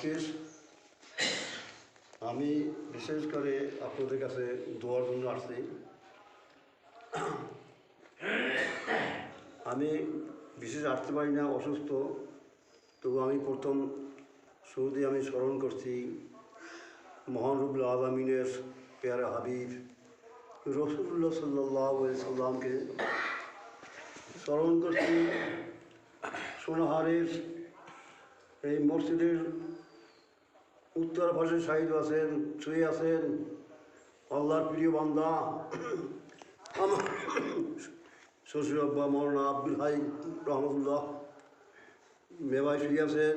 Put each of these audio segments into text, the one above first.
আজকের আমি বিশেষ করে আপনাদের কাছে দোয়ার জন্য আসছি। আমি বিশেষ আসতে পারি না, অসুস্থ। তবু আমি প্রথম শুরুতে আমি স্মরণ করছি মহান রব্বুল আলামিনের পেয়ারা হাবিব রাসূলুল্লাহ সাল্লাল্লাহু আলাইহি সাল্লামকে স্মরণ করছি। সোনাহারের এই মসজিদের উত্তর পাশে শাহিদ আছেন, শুয়ে আছেন আল্লাহর প্রিয় বান্দা আমার শ্বশুর আব্বা মৌলানা আব্দুল হাই রহমতুল্লাহ। মেবাই শুয়ে আছেন,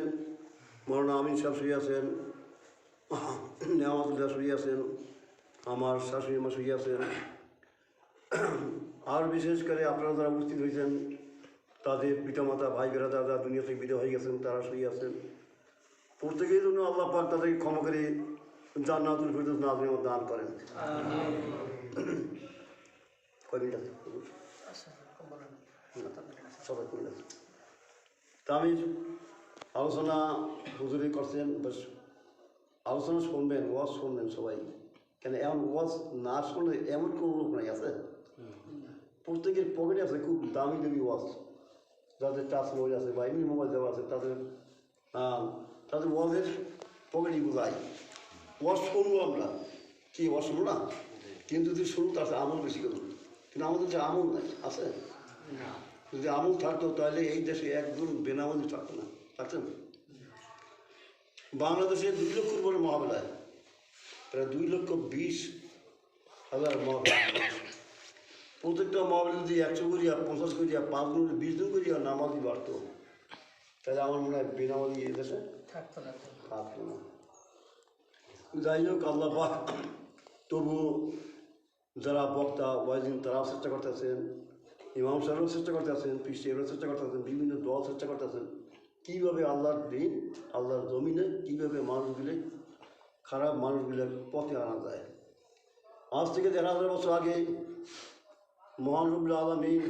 মৌলানা আমিন সাহেব শুয়ে আছেন, নেওয়াজুল্লাহ শুয়ে আছেন, আমার শাশুড়ি মা শুয়ে আছেন। আর বিশেষ করে আপনারা যারা উপস্থিত হয়েছেন তাদের পিতামাতা ভাই বেড়াদার যারা দুনিয়া থেকে বিদায় হয়ে গেছেন তারা শুয়ে আছেন। প্রত্যেকের জন্য আল্লাহ পাক তাদেরকে ক্ষমা করে জান্নাতুল ফিরদৌস নাযিম দান করেন। কয় মিনিট আছে? সবাই মিনিট আছে। তা আমি আলোচনা হুজুরি করছেন, বেশ আলোচনা শুনবেন, ওয়াজ শুনবেন সবাই। কেন এমন ওয়াজ না শুনলে এমন কোনো লোক নাই আছে। প্রত্যেকের পকেটে আছে খুব দামি দামি ওয়াজ, যাদের টাচ মোবাইল আছে বা এমনি মোবাইল দেওয়া আছে তাদের ওয়াজের পকেটই বোঝায়। ওয়াজ শুনবো আমরা, কি ওয়াজ শুনবো না? কিন্তু যদি শুনুন তার আমল বেশি করুন। কিন্তু আমাদের যে আমল নাই আছে, যদি আমল থাকতো তাহলে এই দেশে একজন বেনামাজি থাকতো না, থাকতেন। বাংলাদেশে 2 লক্ষর উপরে মহাবেলায় প্রায় 2,20,000 মহাবেলা। প্রত্যেকটা মহাবেলা যদি 100 করিয়া 50 করিয়া 5 জন 20 জন করিয়া নামাজি বাড়তো তাহলে আমার মনে হয় বেনামাজি এই দেশে থাকতো না। যাই হোক, আল্লাহ পাক তবু যারা বক্তা ওয়াইজিন তারাও চেষ্টা করতেছেন, ইমাম সাহেবও চেষ্টা করতেছেন, পীর সাহেবরাও চেষ্টা করতেছেন, বিভিন্ন দল চেষ্টা করতেছেন কীভাবে আল্লাহর দিন আল্লাহর জমিনে কীভাবে মানুষগুলো খারাপ মানুষগুলোর পথে আনা যায়। আজ থেকে 1,000 বছর আগে মহান রব্বুল আলামিন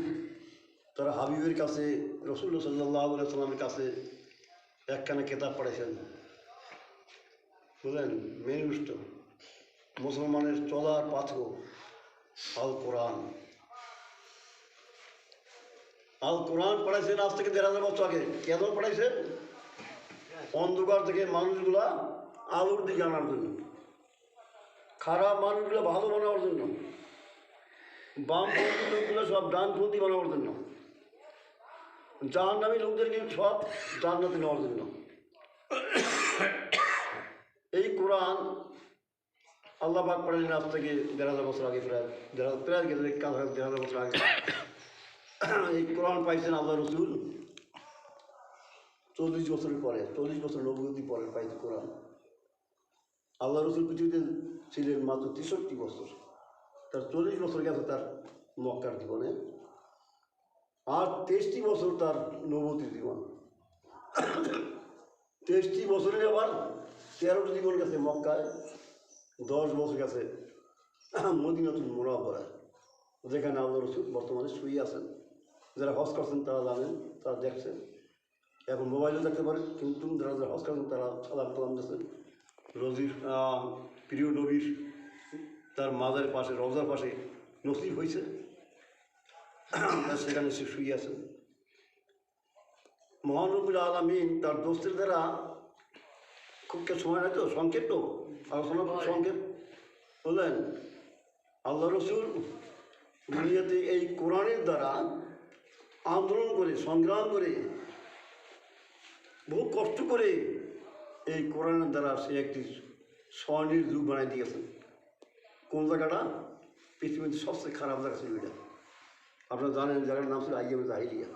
তারা হাবিবের কাছে রাসূলুল্লাহ সাল্লাল্লাহু আলাইহি সাল্লামের কাছে একখানা কিতাব পড়েছেন, বুঝলেন, মেনুষ্ট মুসলমানের চলার পাথর আল কোরআন। আল কোরআন পড়াইছেন আজ থেকে 1,000 বছর আগে। কেন পড়াইছেন? অন্ধকার থেকে মানুষগুলা আলোর দিকে আনার জন্য, খারাপ মানুষগুলো ভালো বানাবার জন্য, বামপন্থী লোকগুলো সব ডানপন্থী বানাবার জন্য, জাহান্নামী লোকদেরকে সব জান্নাতে নেওয়ার জন্য। এই কোরআন আল্লাহ পাক পড়াইলেন আজ থেকে 1,000 বছর আগে, প্রায় 1,000 বছর আগে। এই কোরআন পাইছেন আল্লাহ রসুল 40 বছরের পরে, 40 বছর নবুয়তি পরে পাইছে কোরআন। আল্লাহ রসুল পৃথিবীতে ছিলেন মাত্র 63 বছর, তার 40 বছর গেছে তার মক্কার জীবনে, আর 63 বছর তার নবুয়তির জীবন। 63 বছরের আবার 13টি জীবন গেছে মক্কায়, 10 বছর গেছে মদিনাতুল মুনাওয়ারায়, যেখানে আল্লাহ রসুল বর্তমানে শুয়ে আছেন। যারা হজ করছেন তারা জানেন, তারা দেখছেন, এখন মোবাইলে দেখতে পারেন। কিন্তু যারা যারা হজ করছেন তারা সালাম কালাম দিচ্ছেন। রোজির প্রিয় নবীর তার মাজারের পাশে, রওজার পাশে নসিব হয়েছে, সেখানে সে শুয়ে আছেন। মহান রব্বুল আলামিন তার দোস্তের দ্বারা খুব সময় নাই তো, সংক্ষেপ তো আলোচনা, খুব সংক্ষেপ, বুঝলেন। আল্লাহ রসুল দুনিয়াতে এই কোরআনের দ্বারা আন্দোলন করে, সংগ্রাম করে, বহু কষ্ট করে এই কোরআনের দ্বারা সে একটি স্বর্ণের যুগ বানাই দিয়েছেন। কোন জায়গাটা? পৃথিবীতে সবচেয়ে খারাপ জায়গা ছিল এটা, আপনারা জানেন, জায়গাটার নাম ছিল আইয়ামে জাহিলিয়া।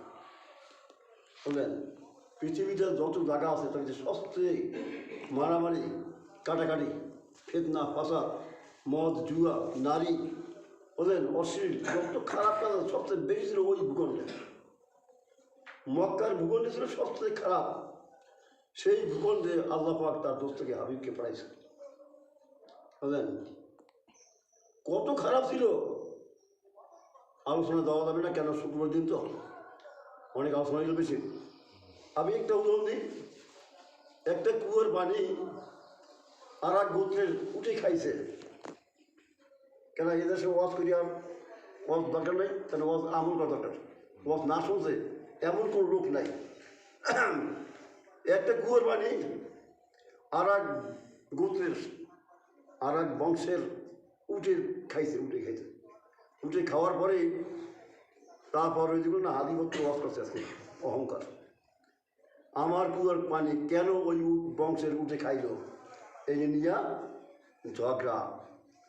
বুঝলেন, পৃথিবীতে যত জায়গা আছে তার মধ্যে সবচেয়ে মারামারি, কাটাকাটি, ফিতনা, ফাসাদ, মদ, জুয়া, নারী, বুঝলেন, অশ্লীল, যত খারাপ কাজ সবচেয়ে বেশি ছিল ওই ভূখণ্ডে। মক্কার ভূখণ্ডে ছিল সবচেয়ে খারাপ। সেই ভূখণ্ডে আল্লাহ পাক তার দোস্তকে হাবিবকে পড়াইছে। বুঝলেন, কত খারাপ ছিল আলোচনা দেওয়া যাবে না, কেন শুক্রবার দিন তো অনেক আলোচনা হইল বেশি। আমি একটা উদাহরণ দিই। একটা কুয়োর পানি আর এক গোত্রের উঠে খাইছে। কেন এদেশে ওয়াজ করি আর ওয়াজ দরকার নেই, কেন ওয়াজ আমল করা দরকার। ওয়াজ না শুনছে এমন কোনো লোক নাই। একটা কুয়োর পানি আর এক গোত্রের আর এক বংশের উঠে খাইছে। উঠে খাওয়ার পরে তারপর ওই যেগুলো না আধিপত্য ওয়াজ করছে আজকে অহংকার। আমার কুয়োর পানি কেন ওই বংশের উঠে খাইল, এই যে নিয়া ঝগড়া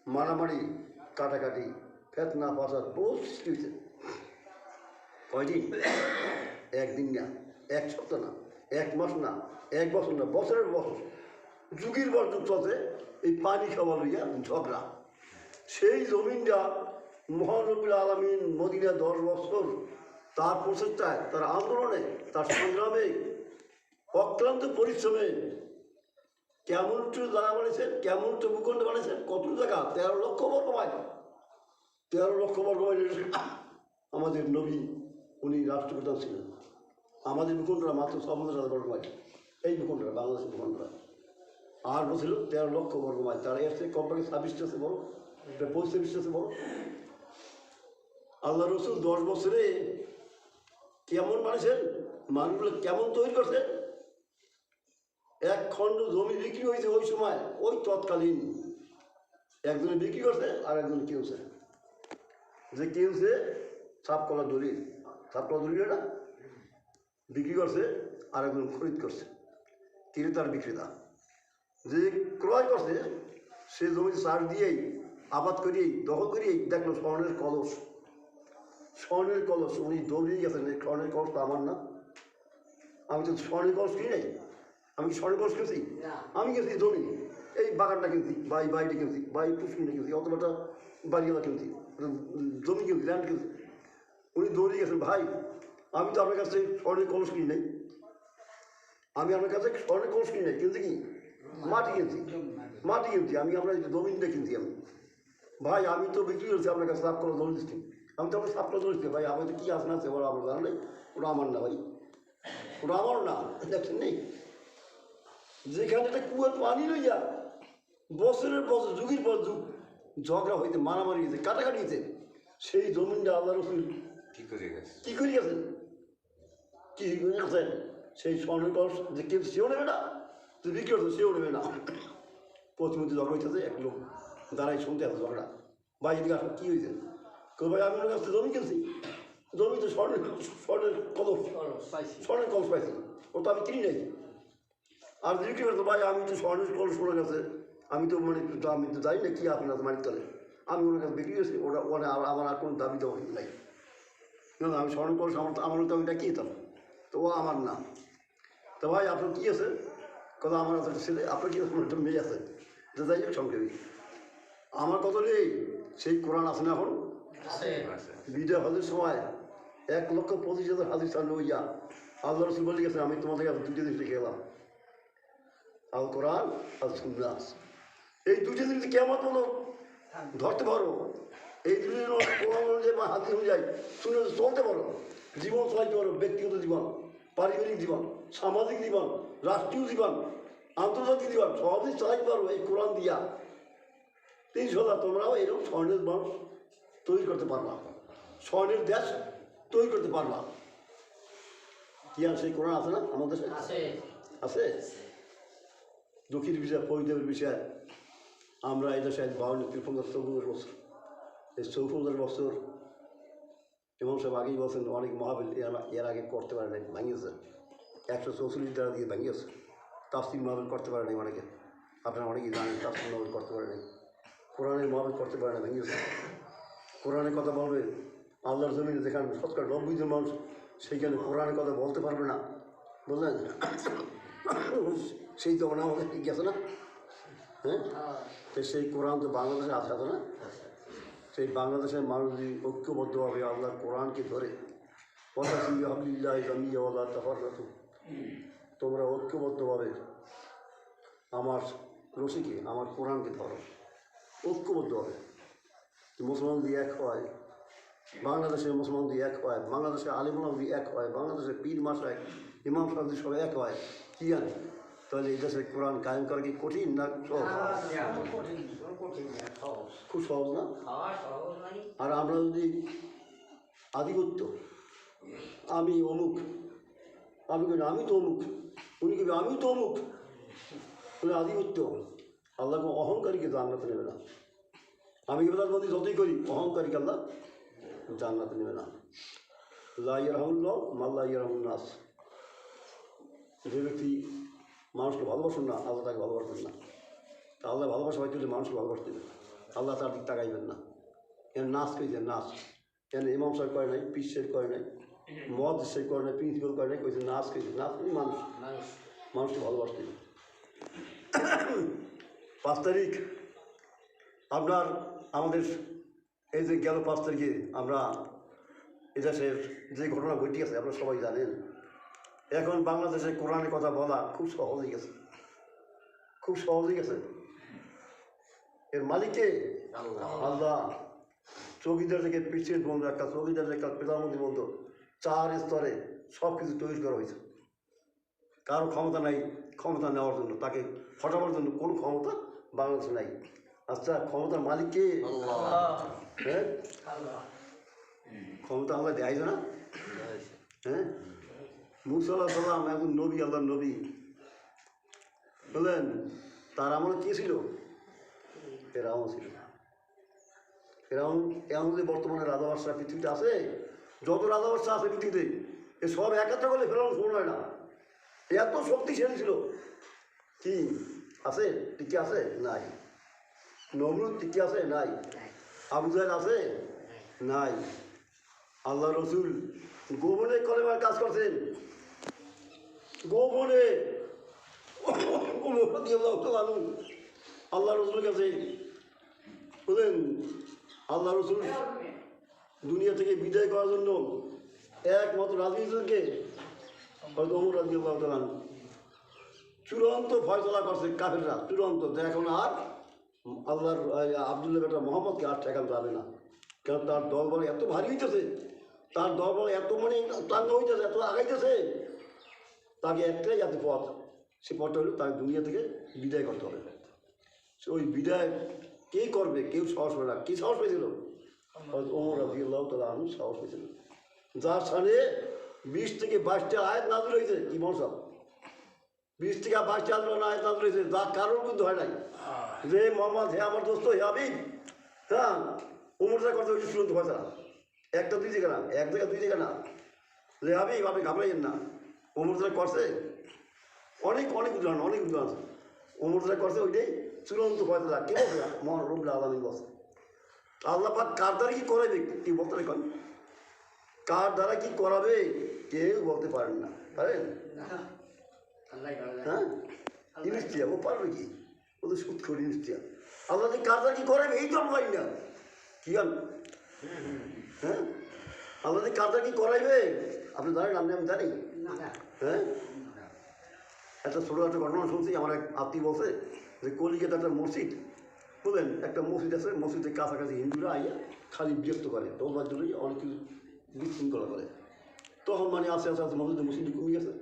মারামারি কাটাকাটি ফেতনা ফাসাদ বহু সৃষ্টি হয়েছে। কয়দিন? একদিন না, এক সপ্তাহ না, এক মাস না, এক বছর না, বছরের বছর, যুগের পর যুগ চলছে এই পানি খাওয়া লইয়া ঝগড়া। সেই জমিনটা মহানবীর আলামিন মদিনা 10 বছর তার প্রচেষ্টায়, তার আন্দোলনে, তার সংগ্রামে, অক্লান্ত পরিশ্রমে কেমন জায়গা বানিয়েছেন, কেমন ভূখণ্ড বানিয়েছেন, কত জায়গা, 13 লক্ষ বর্গ মাইল। 13 লক্ষ বর্গ মাইল আমাদের নবী উনি রাষ্ট্রপ্রধান ছিলেন। আমাদের ভূখণ্ডরা মাত্র 6,000 বর্গ মাইল। এই ভূখণ্ডরা বাংলাদেশের ভূখণ্ডরা আর বলছিল 13 লক্ষ বর্গ মাইল। তারা এসছে কমপক্ষে 26টা আছে বড়, 25টা আছে বড়। আল্লাহ রসুল 10 বছরে কেমন বানিয়েছেন, মানুষগুলো কেমন তৈরি করছেন। এক খণ্ড জমি বিক্রি হয়েছে ওই সময়, ওই তৎকালীন একজনে বিক্রি করছে আর একজনে কিনছে। যে কিনছে সাপকলা দলিল না বিক্রি করছে, আর একজন খরিদ করছে, ক্রেতার বিক্রেতা। যে ক্রয় করছে সে জমি সার দিয়েই আবাদ করিয়েই দখল করিয়েই দেখলো স্বর্ণের কলস। উনি দৌড়িয়ে গেছেন, এই স্বর্ণের কলস তো আমার না, আমি তো স্বর্ণের কলস কিনি নাই। আমি কি স্বর্ণের কলস কিনছি? আমি গেছি জমি, এই বাগানটা কিনছি, বা এই বাড়িটা কিনছি, বা এই পুষ্কিনটা কিনছি, অথবাটা বাড়িওয়ালা কিনছি, জমি কিনছি, ল্যান্ড কিনছি। উনি দৌড়িয়ে গেছেন, ভাই আমি তো আপনার কাছে স্বর্ণের কলস কিনি নাই, আমি আপনার কাছে স্বর্ণের কলস কিনি নাই, কিনছি কি মাটি কিনছি, আমি আপনার জমিনটা কিনছি। আমি ভাই আমি তো বিক্রি করছি আপনার কাছে সাফ করা দৌড় দিচ্ছি, আমি তো আপনার সাফ করা দৌড়ছি। ভাই আমি তো কী আসে না সেবার আমার জানা নেই, ওটা আমার না ভাই, ওটা আমার না, দেখছেন নেই। যেখানে একটা কুয়োর পানি লইয়া বছরের বছর যুগের পর যুগ ঝগড়া হইতে, মারামারি হয়েছে, কাটাকাটি হয়েছে, সেই জমিনটা আল্লাহ রসুল কী করে গেছেন সেই স্বর্ণের কলস যে কেউ সেও নেবে না, তুই বিক্রি করছো সেও নেবে না। প্রতিমধ্যে ঝগড়া হইতেছে, এক লোক দাঁড়াই শুনতে আছে ঝগড়া। ভাই এদিকে আসো, কী হয়েছে? কেউ ভাই আমি ওর কাছে জমি কিনছি, জমি তো স্বর্ণের কলস পাইছি, ও তো আমি কিনি নাই। আর বিক্রি করতো, ভাই আমি তো স্বর্ণের কলস ওনার কাছে, আমি তো আমি তো জানি না কী আপনার মানিক তলে, আমি ওনার কাছে বিক্রি করছি, ওটা ওখানে আমার আর কোনো দাবি দেওয়া নাই। না আমি স্বর্ণ কলস আমার তো আমি এটা কী দিতাম, তো ও আমার না। তো ভাই আপনার কী আছে? কথা আমার আছে ছেলে, আপনার কি আমার একটা মেয়ে আছে, এটা যাই হোক সংক্ষেপে। আমার কত নেই, সেই কোরআন আছে না এখন বিজয় হজের সময় 1,25,000 হাদিস লইয়া আল্লাহ রসুল বলে গেছে, আমি তোমাদের কাছে 2টা জিনিস লিখে গেলাম, আল কোরআন আর সুন্নাহ। এই 2টা জিনিস কেমন বলো ধরতে পারো, এই 2টা কোরআন অনুযায়ী বা হাদিস অনুযায়ী শুনে চলতে পারো, জীবন চালাইতে পারো, ব্যক্তিগত জীবন, পারিবারিক জীবন, সামাজিক জীবন, রাষ্ট্রীয় জীবন, আন্তর্জাতিক জীবন, সবই চালাইতে পারো এই কোরআন দিয়া। 300 তোমরাও এরকম স্বর্ণের মানুষ তৈরি করতে পারবা, স্বর্ণের দেশ তৈরি করতে পারবা। কি আর সেই কোরআন আছে না আমাদের আছে? দুঃখীর বিষয়, পরিদেবের বিষয়, আমরা এই দেশে 54 বছর, এই 54 বছর এবং সব আগেই বলছেন অনেক মহাবিল এর আগে করতে পারে নাই, ভাঙিয়েছে। 144 টাকা দিয়ে ভাঙিয়েছে। তাফসীর মহাবিল করতে পারে নাই অনেকে, আপনারা অনেকেই জানেন তাফসীর মহাবিল করতে পারে নাই, কোরআনের মহাবিল করতে পারে না, ভেঙেছে। কোরআনের কথা বলবে আল্লাহর জমিনে, যেখানে 90% জন মানুষ সেইখানে কোরআনের কথা বলতে পারবে না, বললেন সেই তো মনে আমাদের গেছে না। হ্যাঁ, তো সেই কোরআন তো বাংলাদেশে আছে না। সেই বাংলাদেশের মানুষ যদি ঐক্যবদ্ধভাবে আল্লাহর কোরআনকে ধরে, তোমরা ঐক্যবদ্ধভাবে আমার রশিকে, আমার কোরআনকে ধরো, ঐক্যবদ্ধভাবে মুসলমান যদি এক হয়, বাংলাদেশের মুসলমান যদি এক হয়, বাংলাদেশের আলিমুল্লাহ যদি এক হয়, বাংলাদেশের পীর মাশায়েখ ইমাম সাহেব যদি সবাই এক হয়, কী জানে তাহলে এই দেশে কোরআন কায়েম করা কি কঠিন না সহজ? খুব সহজ না? আর আমরা যদি আধিপত্য, আমি অমুক, আমি করি আমি তো অমুক, উনি কবি আমি তো অমুক, উনি আধিপত্য, আল্লাহকে অহংকারীকে জান্নাতে নেবে না। আমি ইবাদতবন্দি যতই করি, অহংকারীকে আল্লাহ জান্নাতে নেবে না। লা ইয়ারহামুল্লাহ মাল্লা ইয়ারহামুন নাস। যে ব্যক্তি মানুষকে ভালোবাসেন না, আল্লাহ তাকে ভালোবাসবেন না। তা আল্লাহ ভালোবাসা হয় যদি মানুষকে ভালোবাসতেন, আল্লাহ তার দিক তাকাইবেন না। এর নাচ কইছে নাচ, কেন ইমাম সাহেব করে নাই, পীর সাহেব করে নাই, মদ সাহেব করে নাই, প্রিন্সিপাল করে নাই, কইছে নাচ কইছে নাচ মানে মানুষ, মানুষকে ভালোবাসতেন। 5 তারিখ আপনার আমাদের এই যে গেল 5 তারিখে আমরা এদেশের যে ঘটনা ঘটে গেছে আপনারা সবাই জানেন। এখন বাংলাদেশে কোরআনের কথা বলা খুব সহজ হয়ে গেছে, খুব সহজ হয়ে গেছে। এর মালিককে আল্লাহ। চৌকিদার থেকে প্রেসিডেন্ট বন্ধু, একটা চৌকিদার থেকে প্রধানমন্ত্রী বন্ধু, 4 স্তরে সব কিছু তৈরি করা হয়েছে। কারো ক্ষমতা নাই ক্ষমতা নেওয়ার জন্য, তাকে হটাবার জন্য কোনো ক্ষমতা বাংলাদেশে নাই। আচ্ছা, ক্ষমতার মালিককে? হ্যাঁ, ক্ষমতা আল্লাহ দেয় না? হ্যাঁ, মুসা আলাইহিস সালাম একজন নবী, আল্লাহর নবী বললেন। তার আমলে কে ছিল? ফেরাউন ছিল। ফেরাউন এমন যে বর্তমানে রাজা বাদশাহ পৃথিবীতে আছে, যত রাজা বাদশাহ আছে পৃথিবীতে, এ সব একাত্র করলে ফেরাউন শোন হয় না। এত শক্তিশালী ছিল। কি আছে? টিকে আছে? নাই। নমরুদ টিকে আছে? নাই। আবু জাহেল আছে? নাই। আল্লাহ রসুল গোপনে কলেমার কাজ করছেন, গোপনে। আল্লাহ রসুলের কাছে বলেন, আল্লাহ রসুল দুনিয়া থেকে বিদায় করার জন্য একমাত্র রাজনীতিকে হয়তো ওমর রাদিয়াল্লাহু তাআলা চূড়ান্ত ফয়সলা করছে কাফেররা, চূড়ান্ত, যে এখন আর আল্লাহর আবদুল্লাহ বেটা মোহাম্মদকে আর ঠেকানো যাবে না। কারণ তার দলবল এত ভারী হইতেছে, তার দলবল এত মানে ক্লান্ত হইতেছে, এত আগাইতেছে, তাকে একটাই যাতে পথ, সে পথটা হলো তাকে দুনিয়া থেকে বিদায় করতে হবে। ওই বিদায় কে করবে? কেউ সাহস পাবে না। কী সাহস পেয়েছিল? ওমর রাদিয়াল্লাহু তাআলা আনহু সাহস পেয়েছিল, যার সামনে 20 থেকে 22টা আয়াত নাযিল হয়েছে। কি মশাব 20 থেকে 22টা আয়াত নাযিল হয়েছে, যা কারণ কিন্তু হয় নাই। যে মোহাম্মদ, হে আমার দোস্ত, হে হাবিব, হ্যাঁ, ওমরটা করতে হচ্ছে চূড়ান্ত ফয়সালা। একটা 2 জায়গা না, এক জায়গা 2 জায়গা না। রে হাবিব, আপনি ঘাবড়াইয়েন না। ওমরটা করছে অনেক অনেক উদাহরণ, অনেক উদাহরণ আছে। ওমরটা করছে ওইটাই চূড়ান্ত ফয়সালা। কে বলছে? মহান রব্বুল আলামিন বলছে। আল্লাহ পাক কার দ্বারা কি করাবে কি বলতে পারেন? কার দ্বারা কি করাবে কেউ বলতে পারেন না, পারেন? হ্যাঁ, ইনস্টিয়া ও পারবে কি? ও তো সুদ করি ইনস্টিয়া। আল্লাহ কার দ্বারা কি করাবে এই তো আমরা জানি না। কি গান? হ্যাঁ, আল্লাহ কার দ্বারা কি করাইবে আপনি জানেন? আমি জানি। হ্যাঁ, একটা ছোটো একটা ঘটনা শুনছি। আমার এক আত্মীয় বলছে যে কলিকাতা একটা মসজিদ, বুঝলেন, একটা মসজিদ আছে, মসজিদের কাছাকাছি হিন্দুরা আইয়া খালি বিরক্ত করে, তোলবার জন্য অনেক কিছু বিশৃঙ্খলা করে। তখন মানে আস্তে আস্তে আস্তে মসজিদে মুসলিম কমে গেছে।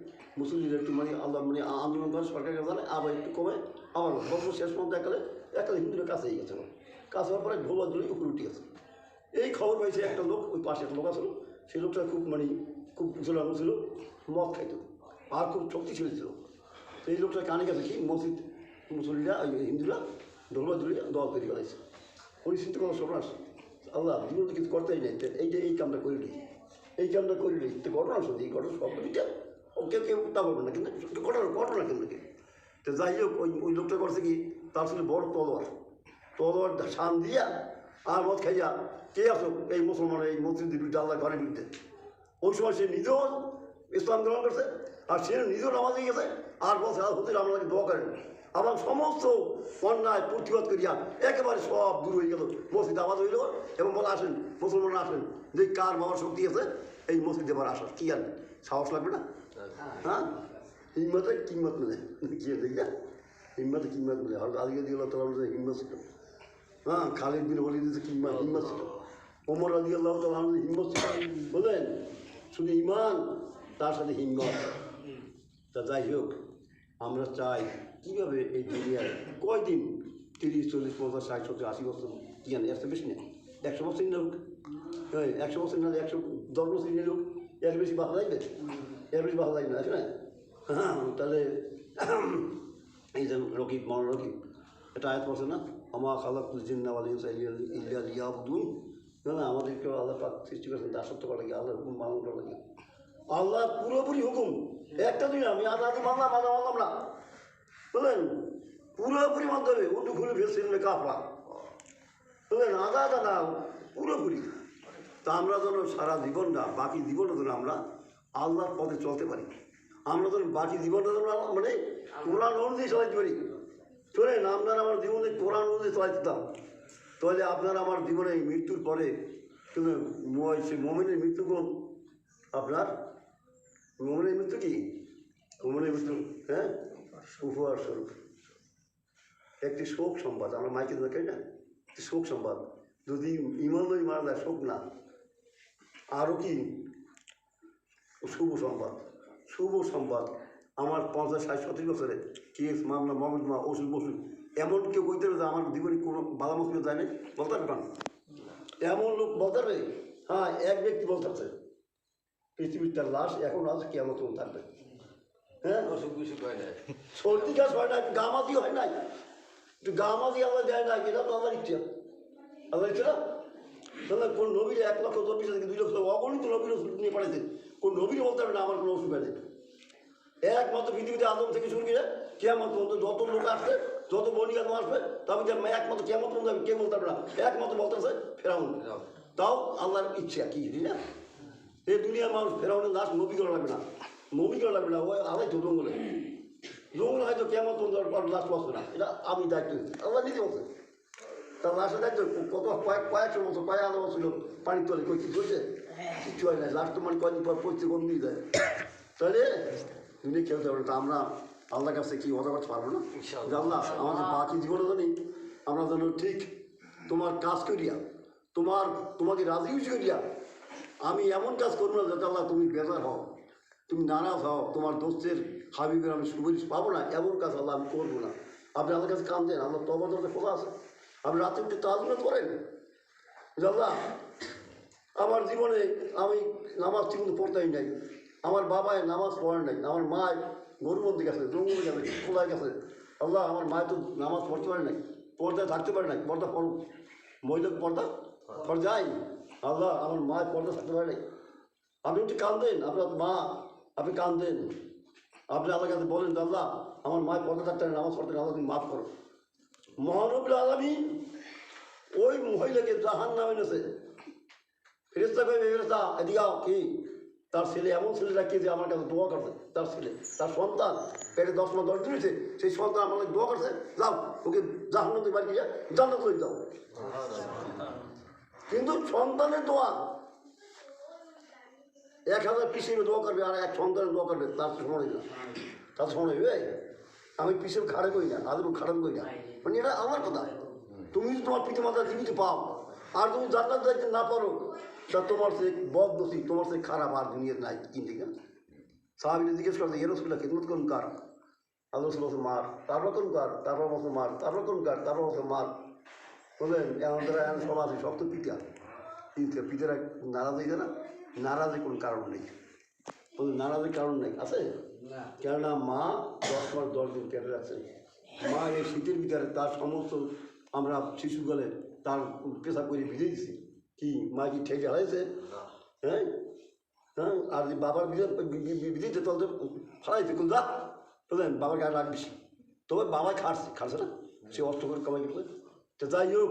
মুসলিমদের একটু মানে আল্লাহ মানে আন্দোলন করে, সরকারের জানে, আবার একটু কমে, আবার গল্প শেষ পর্যন্ত একালে হিন্দুরা কাছে গেছে। কাছে হওয়ার পরে ঢোলবার জন্য উপরে উঠে গেছে। এই খবর পাইছে একটা লোক, ওই পাশে একটা লোক আসলো, সেই লোকটা খুব মানে খুব মুসলমান ছিল, মদ খাইত আর খুব শক্তিশালী ছিল। তো এই লোকটা কানে গেছে কি মসজিদ মুসলিমরা হিন্দুরা ঢোলবার জন্য দল তৈরি করেছে। পরিস্থিতি কোনো সর্বনাশ, আল্লাহ জীবন তো কিছু করতেই নেই, এই কামটা করে নিই, এই কামটা করে নিই। তো ঘটনা শুনছি, এই ঘটনা সব দিকে কেউ কেউ তা বলবে না, কিন্তু ঘটনা কেন নাকি। তো যাই হোক, ওই লোকটা করছে কি, তার সঙ্গে বড় তলোয়ার শান দিয়া আর মদ খাইয়া কে আসো এই মুসলমান এই মসজিদের বিরুদ্ধে, আল্লাহ ঘরের বিরুদ্ধে। ওই সময় সে নিজেও ইসলাম গ্রহণ করছে, আর সে নিজেও নামাজ হয়ে গেছে, আর বলছে হুজুর আমাকে দোয়া করেন। আবার সমস্ত অন্যায় প্রতিবাদ করিয়া একেবারে সব দূর হয়ে গেল, মসজিদ আওয়াজ হইল এবং বলে আসেন মুসলমান আসেন, যে কার বাবার শক্তি আছে এই মসজিদে এবার আসার। কি জানেন, সাহস লাগবে না? হ্যাঁ, হিম্মতে কিম্মত মেলে, কি দেখি না, হিম্মতে কিম্মত মেলে। আর আজকে দিল তোমার হিম্মত ছিল। হ্যাঁ, খালিদ বিন ওয়ালিদের হিম্মত ছিল, ওমর রাদিয়াল্লাহু তাআলা আনহুর হিম্মত ছিল। বলেন, শুধু ইমান তার সাথে হিম্মত। তা যাই হোক, আমরা চাই কীভাবে এই দুনিয়ায় কয়দিন 30, 40, 50, 60, 70, 80 বছর কি জানি এত বেশি নেই 100 বছর নিয়ে লোক, হ্যাঁ 100 বছর না 110 বছর নিয়ে লোক, এর বেশি ভালো লাগবে? এর বেশি ভালো লাগবে না, আছে না? হ্যাঁ, তাহলে এই যে রকিব রকিব এটা আয়াত পড়ছে না, আমা খালাকুল জিন্না ওয়াল ইনসা ইল্লা লিয়াবুদুন। না আমাদেরকে আল্লাহ পাক সৃষ্টি করেছেন দাসত্ব করা লাগে, আল্লাহর হুকুম পালন করা লাগে। আল্লাহ পুরোপুরি হুকুম একটা দিন আমি আধা মানলাম না, বুঝলেন? পুরোপুরি মানতে হবে, উঠু খুলে ফেলছেন কাপড়া, বুঝলেন? আধা না পুরোপুরি। তা আমরা যেন সারা জীবনটা বাকি জীবনটা যেন আমরা আল্লাহর পথে চলতে পারি, আমরা যেন বাকি জীবনটা যেন মানে কোরআন অনুযায়ী চলাইতে পারি। শোনেন, আপনারা আমার জীবনে কোরআন অনুযায়ী চলাইতাম, তাহলে আপনারা আমার জীবনে মৃত্যুর পরে কিন্তু সে মোমেনের মৃত্যু কোন আপনার মোমেনের মৃত্যু কি? মোমেনের মৃত্যু হ্যাঁ উপহার স্বরূপ একটি শোক সংবাদ। আমরা মাইকে দেখাই না, একটি শোক সংবাদ। যদি ইমান নই মারা যায় শোক না, আরও কি শুভ সংবাদ। শুভ সংবাদ আমার 50, 60, 70 বছরে কেস মামলা মা ওষুধ বসুধ এমন কেউ বলতে হবে যে আমার জীবনে কোনো বালা মুসিবত যায় নাই, বলতে পারবে না? এমন লোক বলতে পারবে? হ্যাঁ, এক ব্যক্তি বলতে পারছে পৃথিবীর তার লাশ এখন আজ কেমন তখন থাকবে। হ্যাঁ, অসুখ বিসুখ হয় না, সর্দি কাজ হয় না, গামাদি হয় নাই, একটু গামাদি আল্লাহ দেয় না, এটা তো আল্লাহর ইচ্ছা। আল্লাহর ইচ্ছা না? তাহলে কোন নবীর 1,24,000 থেকে 2 লক্ষ অগণিত নবীর ওষুধ নিয়ে পাঠাইছে, কোন নবীর বলতে পারবে না আমার কোনো ওষুধ আছে। একমাত্র পৃথিবীতে আদম থেকে শুরু করে কেয়ামত পর্যন্ত যত লোক আসবে, যত বনি আদম আসবে, তবে একমাত্র কেয়ামত পর্যন্ত কে বলতে পারবে না, একমাত্র বলতেছে ফেরাউন। তাও আল্লাহর ইচ্ছা কি না, এই দুনিয়ার মানুষ ফেরাউনের লাশ নবী করা লাগবে না, নবী করা লাগবে না, ওই আলাই তো জঙ্গলে হয়তো কেমন লাশ বসবে না, এটা আমি দায়িত্ব আল্লাহ নিজে বলছে। তার লাশের দায়িত্ব কত কয়েকশো বছর 1,000 বছর পানির তলে কই কিছু হয়েছে, কিচ্ছু হয় না, লাশ তো মানে কয়েকদিন পর পরিস্থিতি কম দিয়ে যায়। তাহলে দুনিয়া খেলতে পারবে না, আমরা আল্লাহর কাছে কি অজা করতে পারবো না? আল্লাহ আমাদের বাকি জীবনে জানি আমরা যেন ঠিক তোমার কাজ করিয়া তোমাকে রাজি খুশি করিয়া আমি এমন কাজ করবো না যাতে আল্লাহ তুমি বেজার হও, তুমি নারাজ হও, তোমার দোস্তের হাবিবের আমি সুপারিশ পাবো না, এমন কাজ আল্লাহ আমি করবো না। আপনি আল্লাহর কাছে কাম দেন, আল্লাহ তোমার দরকার খোলা আছে, আপনি রাতে উঠে তাজমত করেন আল্লাহ আমার জীবনে আমি নামাজ ঠিকমতো পড়তেই নাই, আমার বাবায় নামাজ পড়ে নাই, আমার মায় গরুবন্দি গেছে, জঙ্গলে গেছে, খোলায় গেছে, আল্লাহ আমার মায় তো নামাজ পড়তে পারে নাই, পর্দায় থাকতে পারে নাই, পর্দা মহিলা পর্দা যাই আল্লাহ আমার মায়ের পর্দা থাকতে পারে নাই। আপনি একটু কান্দেন, আপনার মা আপনি কান্দেন, আপনি আল্লাহর কাছে বলেন আল্লাহ আমার মায়ের পর্দা থাকতে পারে নামাজ পড়তে, আল্লাহ তুমি মাফ করো। মহানবুল আলামিন ওই মহিলাকে জাহান নামে এনেছে, ফেরেশতা কই ফেরেশতা এদিকে কি তার ছেলে এমন ছেলে রাখিয়ে যে আমার কাছে দোয়া করছে, তার ছেলে তার সন্তান পেটে 10 মাস 10 দিন হয়েছে, সেই সন্তান আমার দোয়া করছে, যাও ওকে জাহান্নাম থেকে বাড়ি গিয়ে জান্নাত হয়ে যাও। কিন্তু সন্তানের দোয়া 1000 পিসির দোয়া করবে আর এক সন্তানের দোয়া করবে, তার সময় না, তার সময় আমি পিসের খারাপ করি না, আদৌ খারাপ করি না, মানে এটা আমার কথা। তুমি যদি তোমার পিতা মাতা জীবিত পাও আর তুমি জান্নাত যাইতে না পারো, তা তোমার সে বদ নসিব, তোমার সে খারাপ আর দুনিয়ার নাই কিনতে গেল। সাহাবীরা জিজ্ঞেস করছে এ রাসূলুল্লাহ খিদমত করুন কার? আল্লাহ রাসূল মার, তারপর করুন কার? তারপর বছর মার, তারপর করুন কার? তারপর বছর মার। বললেন আমাদের এখন সব আছে, সব তো পিতা, কিন্তু পিতারা নারাজ হয়ে যায় না, নারাজের কোনো কারণ নেই, বললেন নারাজের কারণ নেই আছে, কেননা মা 10 মাস 10 দিন পেটে রাখছে, মা এই শীতের ভিতরে তার সমস্ত আমরা শিশুকালে তার পেশা করে ভিজে দিচ্ছি, কি মা কি ঠেকে হারাইছে? হ্যাঁ হ্যাঁ, আর বাবার বিধিতে চলতে ফালাইছে কোন যা বললেন বাবার গায়ে রাগ বেশি, তবে বাবা খাটছে না, সে অর্থ করে কামাই করে। তো যাই হোক,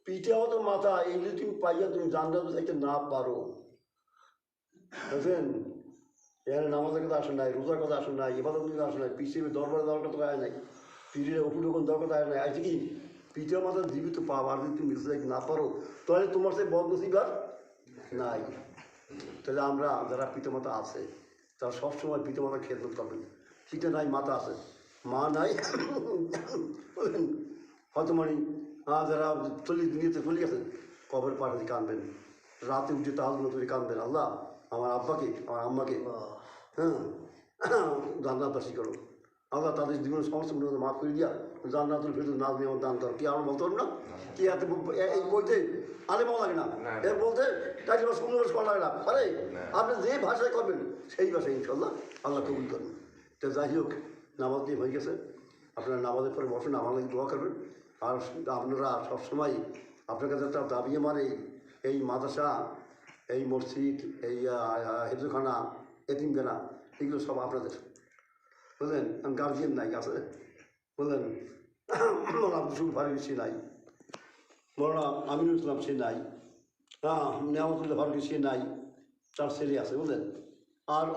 পিঠে হতো মাথা এগুলি তুমি পাইয়া তুমি জানলাম যাইতে না পারো, বুঝলেন? এখানে নামাজের কথা আসে নাই, রোজার কথা আসে নাই, এবার কথা আসে নাই, পিছিয়ে দরবারে দেওয়ার কথা আয় নাই, পিঠে উপরে কোন দেওয়ার কথা আয় নাই, আছে কি পিঠে মাথা জীবিত পাও, আর যদি তুমি যাইতে না পারো তাহলে তোমার সে বদনসিব আর নাই। তাহলে আমরা যারা পিতামাতা আছে তারা সবসময় পিতামাতা খেদমত করবেন। পিতা নাই মাতা আছে, মা নাই বলেন হয়তো মানে যারা দুনিয়াতে চলে গেছেন কবর পাড়াতে কাঁদবেন, রাতে উঠে তাজমত করে কাঁদবেন, আল্লাহ আমার আব্বাকে আমার আম্মাকে হ্যাঁ জান্নাতবাসী করো, আল্লাহ তাদের জীবনের সমস্ত গুণকে মাফ করে দিয়া জান্নাতুল ফিরদৌস নাজ নিয়ম দান কর। কি আর বলতে পারবো না? কি এত এই বইতে আলেমও লাগে না, এর বলতে টাইটেল বাস কোনো করা লাগে না। আরে আপনি যে ভাষায় করবেন সেই ভাষায় ইনশাল্লাহ আল্লাহ কবুল করবেন। তো যাই হোক, নামাজ দিয়ে হয়ে গেছে, আপনারা নামাজের পরে বসেন, আমার লাগে দোয়া করবেন। আর আপনারা সবসময় আপনার কাছে একটা দাবি মানে এই মাদ্রাসা, এই মসজিদ, এই হেফজখানা, এতিমখানা, এগুলো সব আপনাদের, বুঝলেন? গার্জিয়ান নাই আছে, বুঝলেন? আব্দুল ফারুক সে নাই, মৌলানা আমিনুল ইসলাম সে নাই, নিয়ামতুল্লাহ ফারুক সে নাই, তার ছেলে আছে, বুঝলেন?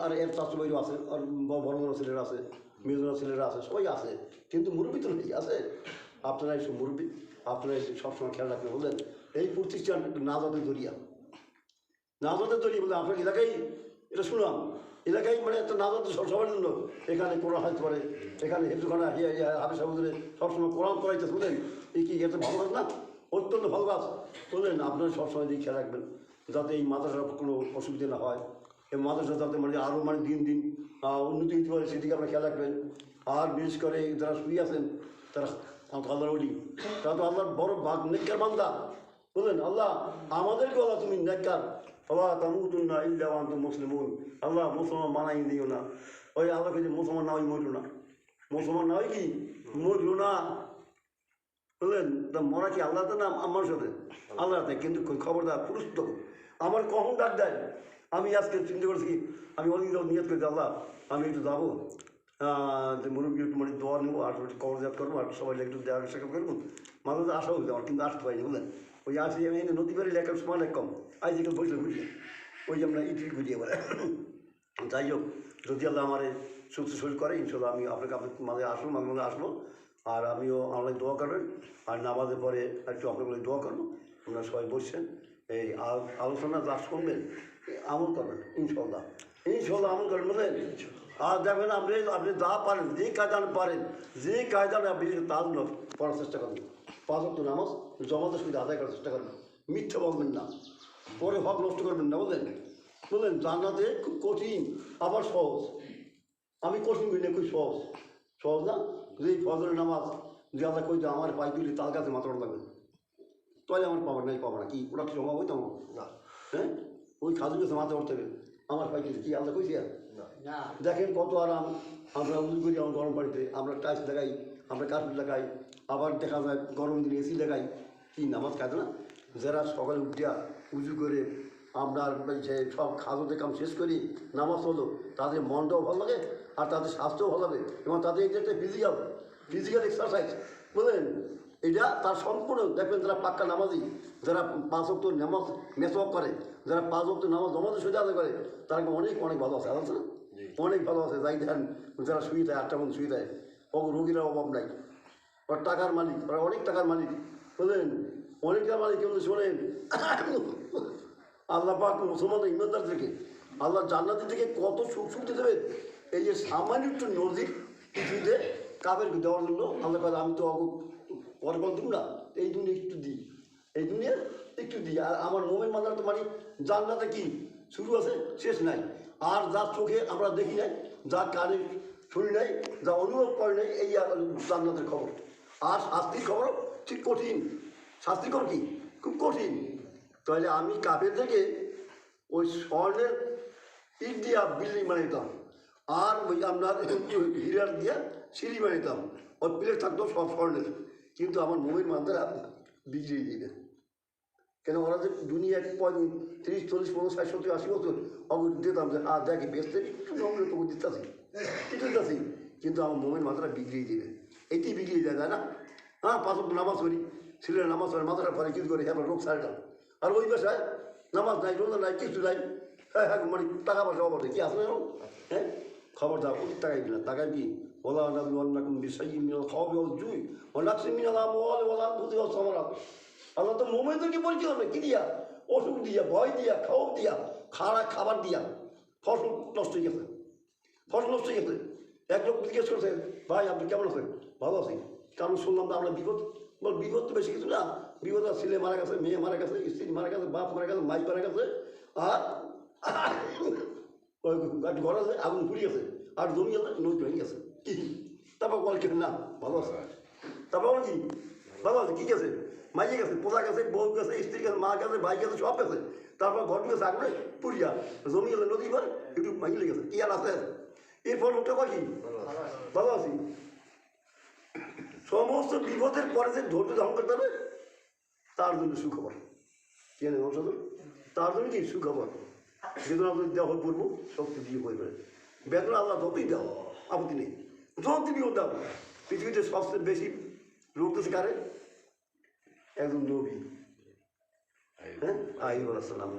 আর এর চাচু ভাইও আছে, আর বড় বড় ছেলেরা আছে, মেজরা ছেলেরা আছে, সবাই আছে, কিন্তু মুরব্বী তো নেই আছে। আপনারা এইসব মুরব্বী, আপনারা সবসময় খেয়াল রাখবেন, বুঝলেন? এই প্রতিষ্ঠান নাজাদের দরিয়া, নাজাদের দরিয়া বলে আপনার এলাকায় এটা শুনলাম, এলাকায় মানে একটা নাজাদ সবার জন্য এখানে কোরআন হাইতে পারে, এখানে হেফজখানা হাফিজ সাহেবদের সবসময় কোরআন করাইতেছে, বুঝলেন? এই কি এটা ভালো কাজ না? অত্যন্ত ভালো কাজ, বুঝলেন? আপনারা সবসময় দিয়ে খেয়াল রাখবেন যাতে এই মাদ্রাসার কোনো অসুবিধা না হয়, এই মাদ্রাসা যাতে মানে আরও মানে দিন দিন উন্নতি হতে পারে সেদিকে আপনারা খেয়াল রাখবেন। আর বিশেষ করে যারা শুয়ে আছেন তারা আল্লাহর ওলি, তারা তো আল্লাহর বড় নেককার বান্দা, বুঝলেন? আল্লাহ আমাদেরকে আল্লাহ তুমি নেককার, আল্লাহ তামুতুন্না ইল্লা ওয়া আনতুম মুসলিমুন, আল্লাহ মুসলমান মানাই দিও না। ওই আল্লাহকে যে মুসলমান না হয় মরল না, মুসলমান না হয় কি মরল না, বুঝলেন? তা মরা কি আল্লাহ তো না আমার সাথে আল্লাহতে, কিন্তু খবরদার পুরুষ তো আমার কখন ডাক দেয়। আমি আজকে চিন্তা করছি কি আমি অনেক নিয়ত করেছি আল্লাহ আমি একটু যাবো, যে মুরব্বী একটু মানে দোয়া নেবো আর একটু কবরজাত করবো আর সবাই একটু দেখা সাক্ষাৎ করবো, মাঝে মাঝে আসা হতো আমার, কিন্তু আসতে পারিনি, বুঝলেন? ওই আসি আমি নদী বাড়ি লেখার সময় কম আজ এখানে বসলে বুঝলেন, ওই যে আমরা ইটি ঘুরিয়ে বলে। যাই হোক, যদি আল্লাহ আমার সুস্থ শরীর করে ইনশাল্লাহ আমি আপনাকে মাঝে আসবো, মাঝে মাঝে আসবো। আর আমিও আপনাকে দোয়া করবেন, আর নামাজের পরে একটু আপনাকে দোয়া করবো। আপনারা সবাই বসছেন, এই আলোচনা যা শুনবেন আমল করবেন ইনশাল্লাহ, ইনশাল্লাহ আমল করবেন, বুঝলেন? আর দেখবেন আপনি যা পারেন, যে কায়দা পারেন, যে কায়দা আপনি তার পড়ার চেষ্টা করবেন। 5 ওয়াক্ত নামাজ জমাতে সুবিধা আদায় করার চেষ্টা করবেন, মিথ্যা বলবেন না, পরে হক নষ্ট করবেন না, বুঝলেন? বুঝলেন? জান্নাতে খুব কঠিন আবার সহজ, আমি কঠিন করি না, খুব সহজ, সহজ না? যে ফজরের নামাজ যে আল্লাহ কই আমার পাই দিলে তার কাছে মাথা লাগবে, তাহলে আমার পাবার নাই, পাবা না কি ওটা কি সম্ভব হইতো না? হ্যাঁ, ওই খাজুর কাছে মাথা উঠতে হবে আমার পাই দিলে কি আল্লাহ কইছি? আর দেখেন কত আরাম, আমরা উজু করি আমার গরম পানিতে, আমরা টাইলস লাগাই, আমরা কার্পেট লাগাই, আবার দেখা যায় গরম দিনে এসি লাগাই, কি নামাজ কাজ না? যারা সকালে উঠিয়া উজু করে আপনার যে সব খাজতে কাম শেষ করি নামাজ হলো, তাদের মনটাও ভালো লাগে আর তাদের স্বাস্থ্যও ভালো লাগে, এবং তাদের এটা একটা ফিজিক্যাল এক্সারসাইজ, বুঝলেন? এটা তার সম্পূর্ণ দেখবেন যারা পাক্কা নামাজি, যারা 5 ওয়াক্ত নামাজ মেসওয়াক করে, যারা 5 ওয়াক্ত নামাজ জমাতে সুবিধা আদায় করে, তারা অনেক অনেক ভালো আছে, আছে না? অনেক ভালো আছে। যাই দেখেন যারা শুয়ে দেয় 8টা মধ্যে শুয়ে দেয়, রোগীরা অভাব নাই, ওর টাকার মালিক, ওরা অনেক টাকার মালিক, বুঝলেন? অনেক টাকার মালিক, কিন্তু শোনেন আল্লাহ পাক মুসলমান ইমানদারদেরকে আল্লাহ জান্নাতের থেকে কত সুখ সুবিধা দেবেন। এই যে সামান্য একটু নদীর পৃথিবীতে কাবেরকে দেওয়ার জন্য আল্লাহ কাজ আমি তো পরে বল দিব না, এই দুনিয়া একটু দিই, এই দুনিয়া একটু দিই। আর আমার মোমেন মাদার তো মানে জান্নাতে কি শুরু আছে শেষ নাই, আর যার চোখে আমরা দেখি নাই, যা কানে শুনি নাই, যা অনুভব করে নাই, এই জান্নাতের খবর। আর শাস্তির খবর ঠিক কঠিন, শাস্তিকর কি খুব কঠিন। তাহলে আমি কাপের থেকে ওই স্বর্ণের ইট দিয়া বিল্ডিং বানাইতাম, আর ওই আপনার হীরার দিয়া সিঁড়ি বানাইতাম, ওর প্লেট থাকতো সব স্বর্ণের, কিন্তু আমার মোমের মানদারা বিগড়িয়ে দিবে। কেন ওরা যে দুনিয়া 30, 40, 50, 60, 70, 80 বছর অবধি দিতাম যে আর দেখি বেসতে একটু জঙ্গলে তবু দিতেছি, একটু দিতেছি, কিন্তু আমার মোমের মাথাটা বিগড়িয়ে দিবে। এটি বিগড়িয়ে যায়, তাই না? হ্যাঁ, 5 ওয়াক্ত নামাজ পড়ি, ছেলেরা নামাজ পড়ে, মাথাটা পরে কিছু করে আমার রোগ সারলাম, আর ওই বাসায় নামাজ নাই, রোজা নাই, কিছু নাই, হ্যাঁ হ্যাঁ, মানে টাকা পয়সা অবধি কি আছে না? হ্যাঁ, খবরদার ওদের টাকাই দিলাম, টাকায় কি ওলা নবী অন্যরকম বিষয় মিনাল খাওয়াবে জুই অন্যাক্সি মিনাল আমল ওলা বুঝি সমারা। আল্লাহ তো মোমেনদেরকে বলতে হবে কি দিয়া? ওষুধ দিয়া, ভয় দিয়া, খাওয়া দিয়া, খাবার দিয়া ফসল নষ্ট হয়ে গেছে, ফসল নষ্ট হয়ে গেছে। এক লোক জিজ্ঞেস করছে, ভাই আপনি কেমন আছেন? ভালো আছি। কারণ শুনলাম তো আমরা বিপদ, বল বিপদ তো বেশি কিছু না, বিপদ আর ছেলে মারা গেছে, মেয়ে মারা গেছে, স্ত্রী মারা গেছে, বাপ মারা গেছে, মাই মারা গেছে, আর ঘর আছে আগুন পুড়ি গেছে, আর জমি আছে নদী ভেঙে গেছে। তারপর বল কেন না ভালো আছে তারপর কি ভালো আছে কী গেছে মাইয়ে গেছে পোলা গেছে বউ গেছে স্ত্রী গেছে মা গেছে ভাই গেছে সব গেছে তারপর ঘর গেছে আগুনে পুরিয়া জমি গেলে নদী ঘর একটু মাইলে গেছে কি আর আছে এরপর লোকটা কয় কি ভালো আছি সমস্ত বিপদের পরে যে ধৈর্য ধারণ করতে হবে তার জন্য সুখবর কি জানেন মানুষ তার জন্য কি সুখবর বেতন আপনার দেওয়া করবো শক্তি দিয়ে করবে বেতন আপনার যতই দাও আপত্তি নেই যত বিপদ দাও পৃথিবীতে সবচেয়ে বেশি লোক তো শিকারে একজন নবী হ্যাঁ আইসালাম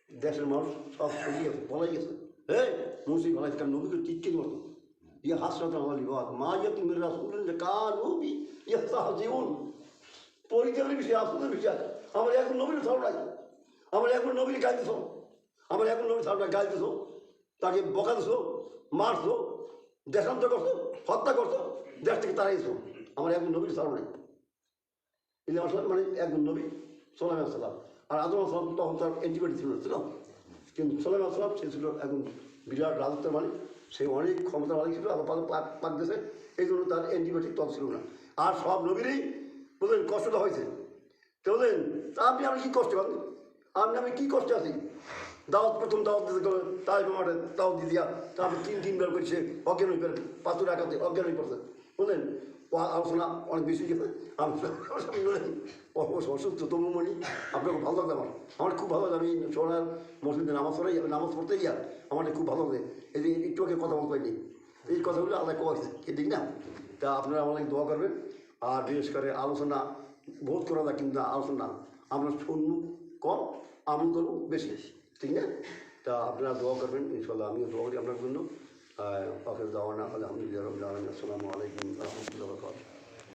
দেশের মানুষ সব ছড়িয়ে গেছে বলাই গেছে হ্যাঁ মুসিদ বলাই কারণ নবীকে টিটকে মতো ये हसरत वाली बात माँ ये तुम मेरा रसूल ने कहा नबी ये साहजीवन পরিচয়ের বিষয় আসলের বিষয় আমার এখন নবীর ছাড়াই আমার এখন নবীর গাল দিছ আমার এখন নবীর ছাড়া গাল দিছ তাকে বকা দিছ মারছো দেশান্তর করছো হত্যা করছো দেশ থেকে তাড়াইছো আমার এখন নবীর ছাড়া নাই ইলিয়াম আসলাম মানে একজন নবী সোলাইমান আসসালাম আর আদম আসলাম তখন তার অ্যান্টিবায়োটিক ছিল কিন্তু সোলাইমান আসসালাম সে ছিল একজন বিরাট রাজত্বের মালিক সে অনেক ক্ষমতা মালিক ছিল আবার পাক দেশে এই জন্য তার অ্যান্টিবায়োটিক তখন ছিল না আর সব নবীরই বললেন কষ্টটা হয়েছে তো বললেন তা আপনি আমি কী কষ্ট পাবেন আমি কী কষ্টে আছি দাওয়াত প্রথম দাওয়াত দিতে গেলে তাই মাঠে দাওয়াত দিয়ে দিয়া তারপর 3 বার করে সে অজ্ঞান হয়ে পড়ে পাথর একাতে অজ্ঞান হয়ে পড়ছে বললেন ও আলোচনা অনেক বেশি গেছে আমি অসুস্থ তমুমণি আপনাকে ভালো লাগবে আমার খুব ভালো লাগে আমি সোনার মসজিদে নামাজ পড়াই নামাজ পড়তে গিয়া আমার খুব ভালো লাগে এই যে একটু আগে কথা বলতে পারিনি এই কথাগুলো আল্লাহ কয়েছে ঠিক না তা আপনারা অনেক দোয়া করবেন আর বিশেষ করে আলোচনা বহুত করা যায় কিন্তু আলোচনা আমরা শুনবো কম আমল করবো বেশি ঠিক না তা আপনারা দোয়া করবেন ইনশাল্লাহ আমিও দোয়া করি আপনার জন্য আখের দাওয়ানা আলহামদুলিল্লাহ রাব্বিল আলামিন আসসালামু আলাইকুম ওয়া রাহমাতুল্লাহি ওয়া বারাকাতুহু